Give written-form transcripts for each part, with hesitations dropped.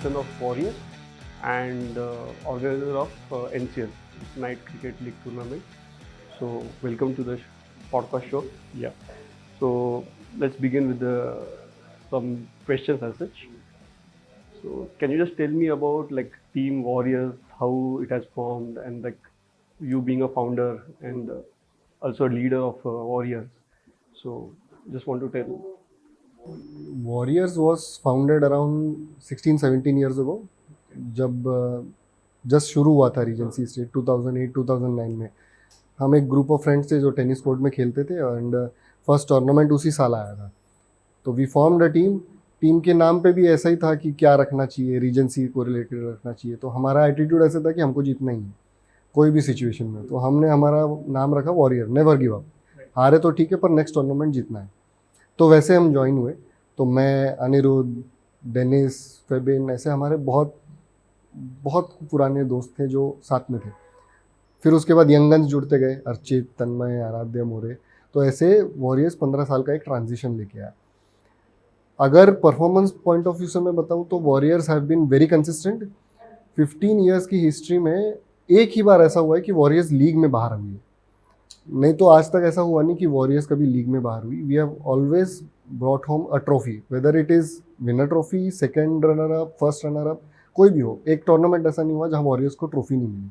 captain of Warriors and organizer of NCL, Night Cricket League Tournament. So welcome to the podcast show. Yeah. So let's begin with some questions as such. So can you just tell me about like Team Warriors, how it has formed, and like you being a founder and also a leader of Warriors. So just want to tell. Warriors was founded around 16-17 years ago, जब just शुरू हुआ था Regency state 2008-2009 में. हम एक group of friends थे जो tennis court में खेलते थे एंड फर्स्ट टूर्नामेंट उसी साल आया था. तो वी फॉर्म्ड अ टीम के नाम पे भी ऐसा ही था कि क्या रखना चाहिए, रीजेंसी को रिलेटेड रखना चाहिए. तो हमारा एटीट्यूड ऐसा था कि हमको जीतना ही है कोई भी सिचुएशन में. तो हमने हमारा नाम रखा वॉरियर, नेवर गिव अप. हारे तो ठीक है पर नेक्स्ट टूर्नामेंट जीतना है. तो वैसे हम ज्वाइन हुए. तो मैं, अनिरुद्ध, डेनिस, फेबिन, ऐसे हमारे बहुत बहुत पुराने दोस्त थे जो साथ में थे. फिर उसके बाद यंगन्स जुड़ते गए, अर्चित, तन्मय, आराध्य, मोरे. तो ऐसे वॉरियर्स 15 साल का एक ट्रांजिशन लेके आया. अगर परफॉर्मेंस पॉइंट ऑफ व्यू से मैं बताऊँ तो warriors have been very consistent. 15 years की हिस्ट्री में एक ही बार ऐसा हुआ है कि वॉरियर्स लीग में बाहर हुई है. नहीं तो आज तक ऐसा हुआ नहीं कि वॉरियर्स कभी लीग में बाहर हुई. We have always brought home a trophy, whether it is winner trophy, second runner up, first runner up, कोई भी हो. एक टूर्नामेंट ऐसा नहीं हुआ जहाँ वॉरियर्स को ट्रॉफी नहीं मिली.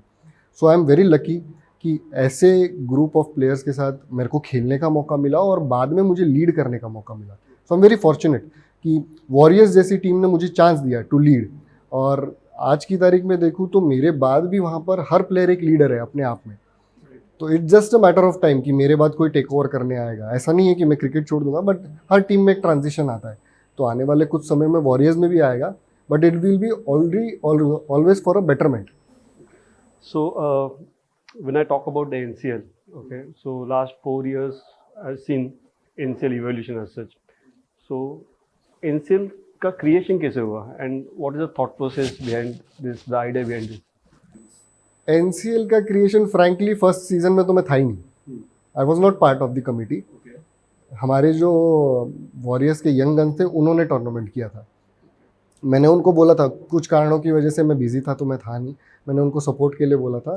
सो आई एम वेरी लकी कि ऐसे ग्रुप ऑफ प्लेयर्स के साथ मेरे को खेलने का मौका मिला और बाद में मुझे लीड करने का मौका मिला. सो आई एम वेरी फॉर्चुनेट कि वॉरियर्स जैसी टीम ने मुझे चांस दिया टू लीड. और आज की तारीख में देखूँ तो मेरे बाद भी वहाँ पर हर प्लेयर एक लीडर है अपने आप में. तो it's just a matter of time कि मेरे बाद कोई टेक ओवर करने आएगा. ऐसा नहीं है कि मैं क्रिकेट छोड़ दूंगा, बट हर टीम में एक ट्रांजिशन आता है. तो आने वाले कुछ समय में वॉरियर्स में भी आएगा, but it will be always for a betterment. So when I talk about the NCL, okay, so last 4 years I've seen NCL evolution as such. So NCL का creation कैसे हुआ and what is the thought process behind this, the idea behind this? NCL का creation frankly first season में तो मैं था ही नहीं. I was not part of the committee. हमारे जो वॉरियर्स के यंग गन्स थे उन्होंने टूर्नामेंट किया था. मैंने उनको बोला था, कुछ कारणों की वजह से मैं बिजी था तो मैं था नहीं. मैंने उनको सपोर्ट के लिए बोला था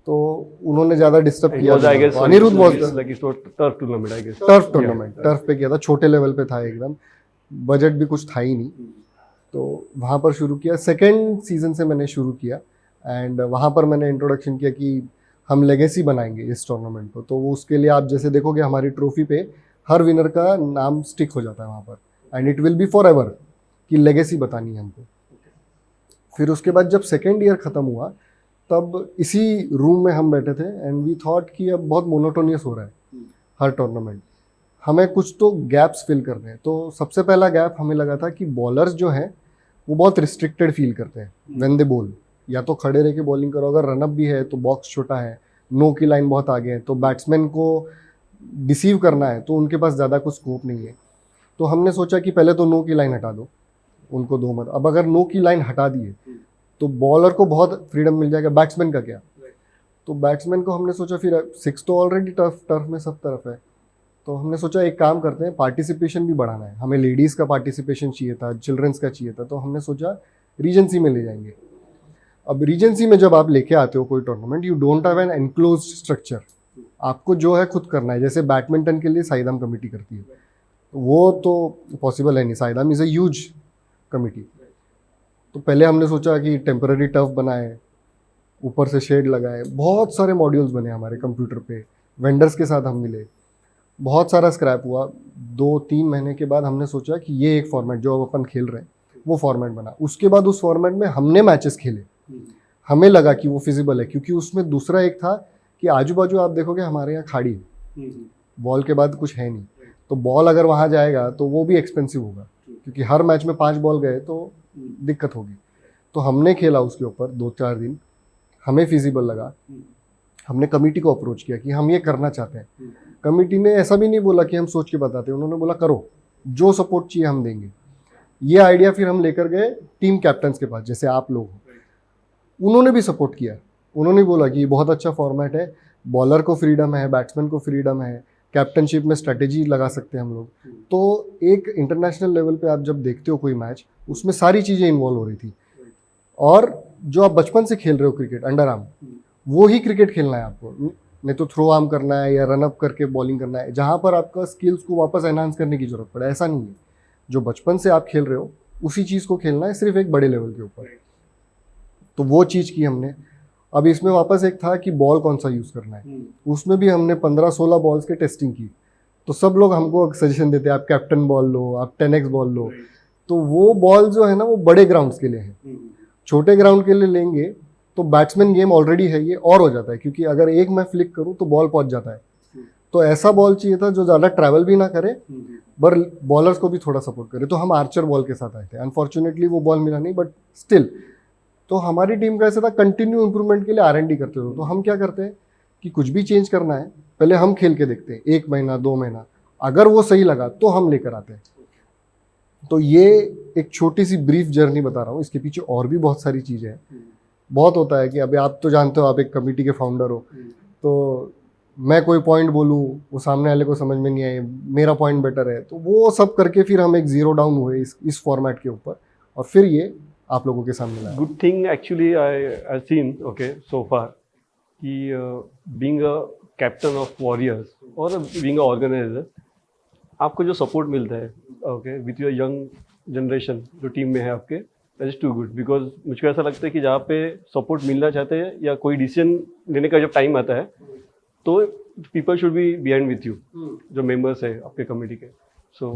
तो उन्होंने ज़्यादा डिस्टर्ब It किया. was, I guess, Anirudh it's was like it's not turf tournament, I guess. Turf tournament, turf पे किया था, छोटे लेवल पे था एकदम. बजट भी कुछ था ही नहीं. तो वहाँ पर शुरू किया. सेकेंड सीजन से मैंने शुरू किया एंड वहाँ पर मैंने इंट्रोडक्शन किया कि हम लेगेसी बनाएंगे इस टूर्नामेंट को. तो वो उसके लिए आप जैसे देखोगे हमारी ट्रॉफी पे हर विनर का नाम स्टिक हो जाता है वहाँ पर, and it will be for ever कि लेगेसी बतानी है हमको. फिर उसके बाद जब सेकेंड ईयर ख़त्म हुआ तब इसी रूम में हम बैठे थे एंड वी थॉट कि अब बहुत मोनोटोनियस हो रहा है हर टूर्नामेंट, हमें कुछ तो गैप्स फिल करने हैं. तो सबसे पहला गैप हमें लगा था कि बॉलर्स जो हैं वो बहुत रिस्ट्रिक्टेड फील करते हैं व्हेन दे बॉल. या तो खड़े रह के बॉलिंग करो, अगर रनअप भी है तो बॉक्स छोटा है, नो की लाइन बहुत आगे है, तो बैट्समैन को डिसीव करना है तो उनके पास ज़्यादा कुछ स्कोप नहीं है. तो हमने सोचा कि पहले तो नो की लाइन हटा दो, उनको दो मत. अब अगर नो की लाइन हटा दिए तो बॉलर को बहुत फ्रीडम मिल जाएगा, बैट्समैन का क्या. तो बैट्समैन को हमने सोचा फिर सिक्स तो ऑलरेडी टर्फ में सब तरफ है. तो हमने सोचा एक काम करते हैं, पार्टिसिपेशन भी बढ़ाना है. हमें लेडीज़ का पार्टिसिपेशन चाहिए था, चिल्ड्रंस का चाहिए था. तो हमने सोचा रीजेंसी में ले जाएंगे. अब रीजेंसी में जब आप लेके आते हो कोई tournament, you don't have an enclose structure. आपको जो है खुद करना है. जैसे बैडमिंटन के लिए साइदाम कमेटी करती है, वो तो पॉसिबल है नहीं. साइदाम इज़ अ ह्यूज कमेटी. तो पहले हमने सोचा कि टेम्पररी टर्फ बनाए, ऊपर से शेड लगाए, बहुत सारे मॉड्यूल्स बने हमारे कंप्यूटर पे. वेंडर्स के साथ हम मिले, बहुत सारा स्क्रैप हुआ. 2-3 महीने के बाद हमने सोचा कि ये एक फॉर्मेट जो अब अपन खेल रहे हैं वो फॉर्मेट बना. उसके बाद उस फॉर्मेट में हमने मैचेस खेले. हमें लगा कि वो फिजिबल है, क्योंकि उसमें दूसरा एक था कि आजू बाजू आप देखोगे हमारे यहाँ खाड़ी है, बॉल के बाद कुछ है नहीं. तो बॉल अगर वहाँ जाएगा तो वो भी एक्सपेंसिव होगा, क्योंकि हर मैच में 5 बॉल गए तो दिक्कत होगी. तो हमने खेला उसके ऊपर 2-4 दिन, हमें फिजिबल लगा. हमने कमेटी को अप्रोच किया कि हम ये करना चाहते हैं. कमेटी ने ऐसा भी नहीं बोला कि हम सोच के बताते हैं, उन्होंने बोला करो, जो सपोर्ट चाहिए हम देंगे. ये आइडिया फिर हम लेकर गए टीम कैप्टन्स के पास, जैसे आप लोग हो. उन्होंने भी सपोर्ट किया. उन्होंने बोला कि ये बहुत अच्छा फॉर्मेट है, बॉलर को फ्रीडम है, बैट्समैन को फ्रीडम है, कैप्टनशिप में स्ट्रेटेजी लगा सकते हैं हम लोग. तो एक इंटरनेशनल लेवल पे आप जब देखते हो कोई मैच, उसमें सारी चीज़ें इन्वॉल्व हो रही थी और जो आप बचपन से खेल रहे हो क्रिकेट अंडर आर्म, वो ही क्रिकेट खेलना है आपको, नहीं तो थ्रो आर्म करना है या रन अप करके बॉलिंग करना है, जहाँ पर आपका स्किल्स को वापस एनहांस करने की जरूरत पड़े। ऐसा नहीं है, जो बचपन से आप खेल रहे हो उसी चीज़ को खेलना है, सिर्फ एक बड़े लेवल के ऊपर। तो वो चीज़ की हमने। अब इसमें वापस एक था कि बॉल कौन सा यूज़ करना है, उसमें भी हमने 15-16 बॉल्स के टेस्टिंग की। तो सब लोग हमको सजेशन देते हैं आप कैप्टन बॉल लो, आप 10x बॉल लो। तो वो बॉल जो है ना, वो बड़े ग्राउंड्स के लिए है। छोटे ग्राउंड के लिए लेंगे तो बैट्समैन गेम ऑलरेडी है ये, और हो जाता है, क्योंकि अगर एक मैं फ्लिक करूँ तो बॉल पहुंच जाता है। तो ऐसा बॉल चाहिए था जो ज़्यादा ट्रैवल भी ना करे, पर बॉलर्स को भी थोड़ा सपोर्ट करे। तो हम आर्चर बॉल के साथ आए थे। अनफॉर्चुनेटली वो बॉल मिला नहीं, बट स्टिल। तो हमारी टीम का ऐसा था, कंटिन्यू इंप्रूवमेंट के लिए R&D करते थे। तो हम क्या करते हैं कि कुछ भी चेंज करना है, पहले हम खेल के देखते हैं 1 महीना 2 महीना, अगर वो सही लगा तो हम लेकर आते हैं। तो ये एक छोटी सी ब्रीफ जर्नी बता रहा हूँ, इसके पीछे और भी बहुत सारी चीज़ें हैं। बहुत होता है कि अभी आप तो जानते हो, आप एक कमेटी के फाउंडर हो, तो मैं कोई पॉइंट बोलूँ, वो सामने वाले को समझ में नहीं आए, मेरा पॉइंट बेटर है, तो वो सब करके फिर हम एक जीरो डाउन हुए इस फॉर्मेट के ऊपर, और फिर ये आप लोगों के सामने लाया। Good thing actually I seen okay so far कि being a captain of warriors or being a organizer, आपको जो सपोर्ट मिलता है okay with your young generation जो टीम में है आपके, that is too good. Because मुझको ऐसा लगता है कि जहाँ पे सपोर्ट मिलना चाहते हैं या कोई डिसीजन लेने का जब टाइम आता है, तो people should be behind with you, जो मेंबर्स है आपके कमेटी के। सो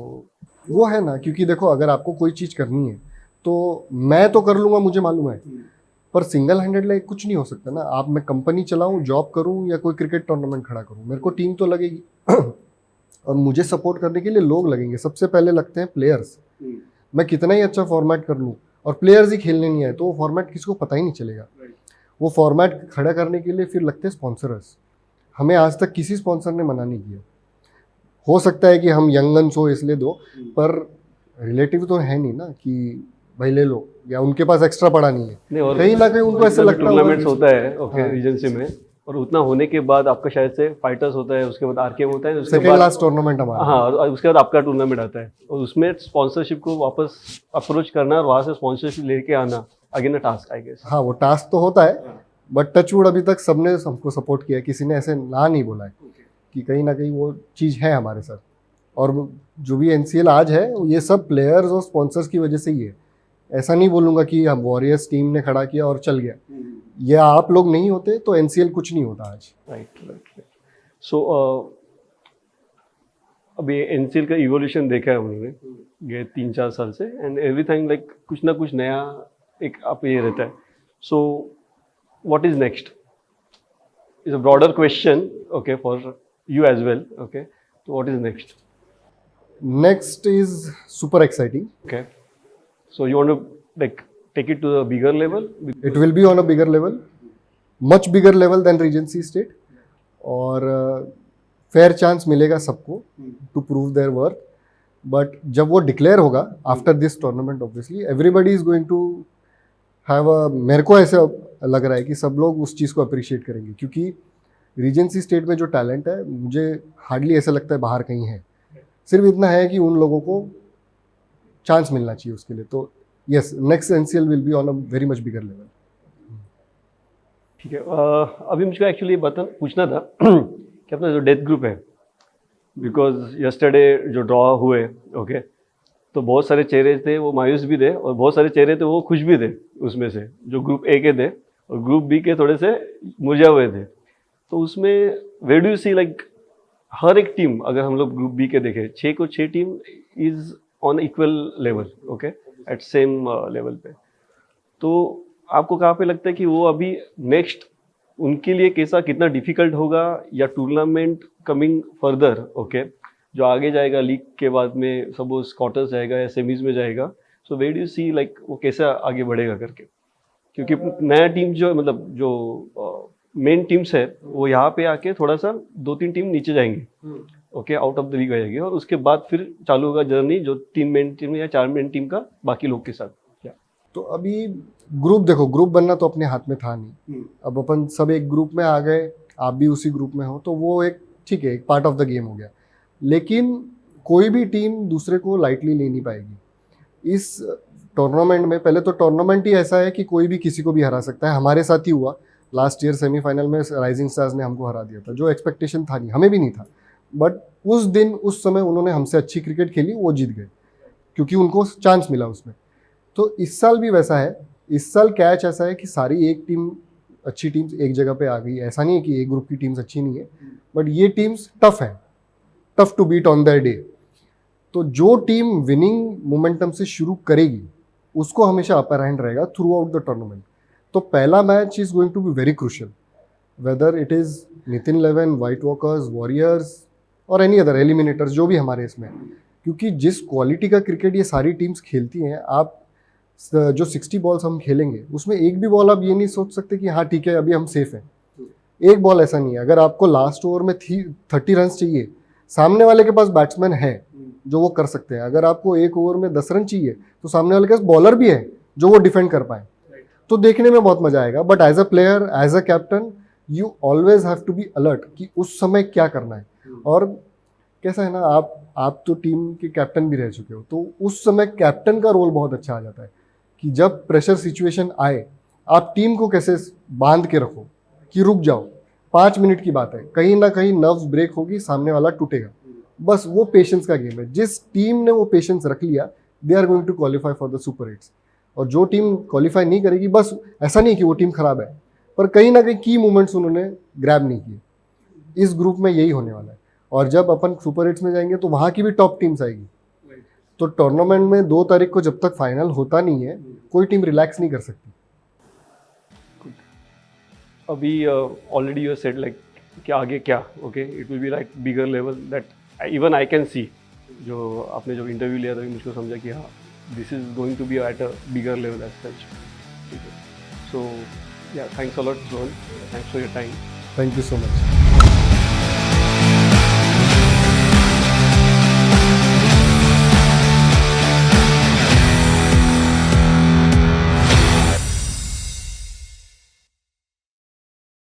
वो है ना, क्योंकि देखो अगर आपको कोई चीज़ करनी है तो मैं तो कर लूँगा, मुझे मालूम है, पर सिंगल हैंडेडली कुछ नहीं हो सकता ना। आप, मैं कंपनी चलाऊँ, जॉब करूँ, या कोई क्रिकेट टूर्नामेंट खड़ा करूँ, मेरे को टीम तो लगेगी और मुझे सपोर्ट करने के लिए लोग लगेंगे। सबसे पहले लगते हैं प्लेयर्स। मैं कितना ही अच्छा फॉर्मेट कर लूँ और प्लेयर्स ही खेलने नहीं आए, तो वो फॉर्मेट किसी को पता ही नहीं चलेगा। वो फॉर्मेट खड़ा करने के लिए फिर लगते हैं स्पॉन्सर्स। हमें आज तक किसी स्पॉन्सर ने मना नहीं किया। हो सकता है कि हम यंगन्स हो इसलिए दो, पर रिलेटिव तो है नहीं ना कि भाई ले लो, या उनके पास एक्स्ट्रा पड़ा नहीं है। और कहीं ना कहीं उनको ऐसा लगता है टूर्नामेंट्स होता है ओके रीजेंसी में, और उतना होने के बाद आपका शायद से फाइटर्स होता है, उसके बाद आरकेएम होता है, उसके सेकंड बाद लास्ट टूर्नामेंट हमारा। हाँ, और उसके बाद आपका टूर्नामेंट आता है, और उसमें स्पॉन्सरशिप को वापस अप्रोच करना और वहाँ से स्पॉन्सरशिप लेके आना again a task I guess. हाँ, वो टास्क तो होता है, बट टचवुड अभी तक सबने हमको सपोर्ट किया है, किसी ने ऐसे ना नहीं बोला है कि कहीं ना कहीं वो चीज़ है हमारे साथ। और जो भी NCL आज है, ये सब प्लेयर्स और स्पॉन्सर्स की वजह से ही है। ऐसा नहीं बोलूँगा कि हम वॉरियर्स टीम ने खड़ा किया और चल गया, ये आप लोग नहीं होते तो NCL कुछ नहीं होता आज। राइट। सो अभी NCL का इवोल्यूशन देखा है उन्होंने ये 3-4 साल से, एंड एवरीथिंग लाइक कुछ ना कुछ नया एक आप ये रहता है। So what is next is a broader question okay for you as well okay. तो what is next? Next is super exciting. Okay, so you want to like take it to a bigger level? It will be on a bigger level, much bigger level than Regency State, और fair chance मिलेगा सबको to prove their worth. But जब वो declare होगा after this tournament, obviously everybody is going to have a, मेरे को ऐसे लग रहा है कि सब लोग उस चीज़ को अप्रिशिएट करेंगे, क्योंकि रीजेंसी स्टेट में जो टैलेंट है, मुझे हार्डली ऐसा लगता है बाहर कहीं है। सिर्फ इतना है कि उन लोगों को चांस मिलना चाहिए उसके लिए। तो yes, next NCL will be on a very much bigger level. ठीक है, अभी मुझको एक्चुअली पूछना था कि अपना जो डेथ ग्रुप है, बिकॉज यस्टरडे जो ड्रॉ हुए ओके, तो बहुत सारे चेहरे थे वो मायूस भी थे, और बहुत सारे चेहरे थे वो खुश भी थे उसमें से, जो ग्रुप A के थे, और ग्रुप B के थोड़े से मुरझा हुए थे। तो उसमें where do you see like हर एक टीम, अगर हम लोग ग्रुप B के देखें, 6 को 6 team is on equal level okay, at same level पे। तो आपको कहाँ पे लगता है कि वो अभी नेक्स्ट उनके लिए कैसा कितना डिफिकल्ट होगा, या टूर्नामेंट कमिंग फर्दर ओके जो आगे जाएगा लीग के बाद में, सब उस क्वार्टर्स जाएगा या सेमीज में जाएगा, so where do you see like वो कैसा आगे बढ़ेगा करके? क्योंकि नया टीम जो मतलब जो मेन टीम्स है वो यहाँ पे आके थोड़ा सा 2-3 टीम नीचे जाएंगे okay, out of the league जाएगी, और उसके बाद फिर चालू होगा जर्नी जो 3 मेन टीम या 4 मेन टीम का बाकी लोग के साथ। क्या तो अभी ग्रुप देखो, ग्रुप बनना तो अपने हाथ में था नहीं। अब अपन सब एक ग्रुप में आ गए, आप भी उसी ग्रुप में हो, तो वो एक ठीक है, एक पार्ट ऑफ द गेम हो गया। लेकिन कोई भी टीम दूसरे को लाइटली ले नहीं पाएगी। इस टूर्नामेंट में, पहले तो टूर्नामेंट ही ऐसा है कि कोई भी किसी को भी हरा सकता है। हमारे साथ ही हुआ लास्ट ईयर सेमीफाइनल में, राइजिंग स्टार्स ने हमको हरा दिया था, जो एक्सपेक्टेशन था नहीं, हमें भी नहीं था। बट उस दिन उस समय उन्होंने हमसे अच्छी क्रिकेट खेली, वो जीत गए क्योंकि उनको चांस मिला उसमें। तो इस साल भी वैसा है। इस साल कैच ऐसा है कि सारी एक टीम, अच्छी टीम्स एक जगह पे आ गई। ऐसा नहीं है कि एक ग्रुप की टीम्स अच्छी नहीं है, बट ये टीम्स टफ है, tough to beat on their day. तो जो टीम विनिंग मोमेंटम से शुरू करेगी उसको हमेशा अपर हैंड रहेगा थ्रू आउट द टूर्नामेंट। तो पहला match is going to be very crucial, whether it is Nitin 11, white walkers, warriors और एनी अदर एलिमिनेटर्स जो भी हमारे इसमें, क्योंकि जिस क्वालिटी का क्रिकेट ये सारी टीम्स खेलती हैं, आप जो 60 बॉल्स हम खेलेंगे उसमें एक भी बॉल आप ये नहीं सोच सकते कि हाँ ठीक है अभी हम सेफ हैं। एक बॉल ऐसा नहीं है। अगर आपको लास्ट ओवर में 30 रन चाहिए, सामने वाले के पास बैट्समैन है जो वो कर सकते हैं। अगर आपको एक ओवर में 10 रन चाहिए तो सामने वाले के पास बॉलर भी है जो वो डिफेंड कर पाए। तो देखने में बहुत मजा आएगा। But as a player, as a captain, you always have to be alert कि उस समय क्या करना है। और कैसा है ना, आप तो टीम के कैप्टन भी रह चुके हो, तो उस समय कैप्टन का रोल बहुत अच्छा आ जाता है कि जब प्रेशर सिचुएशन आए, आप टीम को कैसे बांध के रखो कि रुक जाओ। 5 मिनट की बात है, कहीं ना कहीं नर्व्स ब्रेक होगी, सामने वाला टूटेगा। बस वो पेशेंस का गेम है। जिस टीम ने वो पेशेंस रख लिया, they are going to qualify for the super 8। और जो टीम क्वालिफाई नहीं करेगी, बस ऐसा नहीं कि वो टीम खराब है, पर कहीं ना कहीं की मोमेंट्स उन्होंने ग्रैब नहीं किए। इस ग्रुप में यही होने वाला है। और जब अपन सुपर 8 में जाएंगे तो वहाँ की भी टॉप टीम्स आएगी। तो टूर्नामेंट में 2 तारीख को जब तक फाइनल होता नहीं है, कोई टीम रिलैक्स नहीं कर सकती। अभी ऑलरेडी यू सेड लाइक कि आगे क्या, okay it will be like bigger level that even I can see. जो आपने जब इंटरव्यू लिया था मुझको समझा कि हाँ this is going to be at a bigger level as such. ठीक है, so yeah thanks a lot Rohan, thanks for your time. Thank you so much.